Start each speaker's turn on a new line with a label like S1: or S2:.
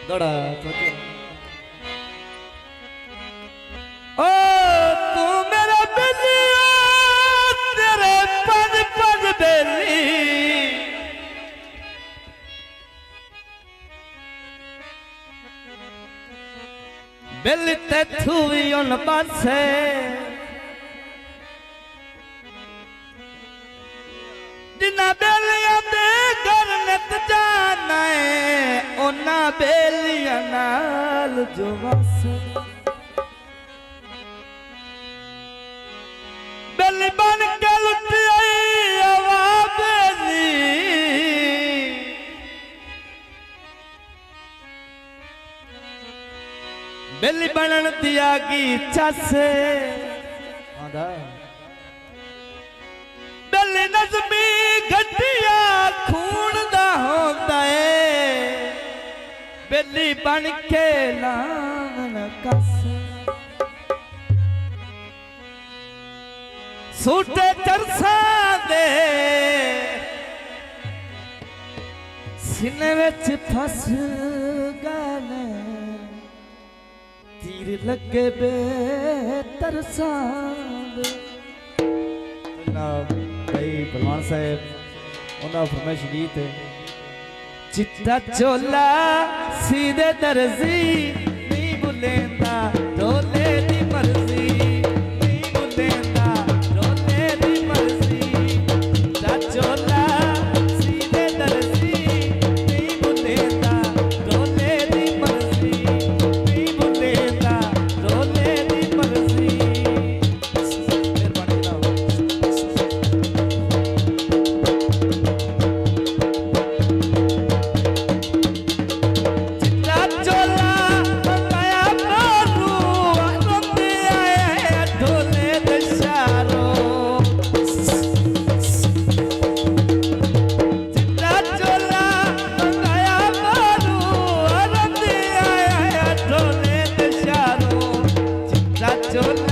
S1: दौड़ा सोचो
S2: ओ तू मेरा बिल्लिया तेरे पद पद बेली बिल्ली ते थूवी उन पासे जिन्ना बेलिया दे घर नित जाना है उन्ना बेलिया नाल जो वस बेली बन के लुट आई हवा बेली बेली बनन दिया की इच्छा से बेली नज़मी घटिया खून दा होंदा है बेली बन के लान कस सूटे चरसा दे सीने विच फस गए तीर लगे बे तरसा दे
S1: भाई भगवान साहब उन्होंने फरमाइश गीत है
S2: चिट्टा चोला सीधे दर्जी नहीं बुलेंदा ढोले दी मर्जी नहीं बुलेंदा ढोले दी मर्जी चिट्टा चोला सीधे दर्जी नहीं बुलेंदा ढोले दी मर्जी नहीं बुलेंदा ढोले दी मर्जी चोला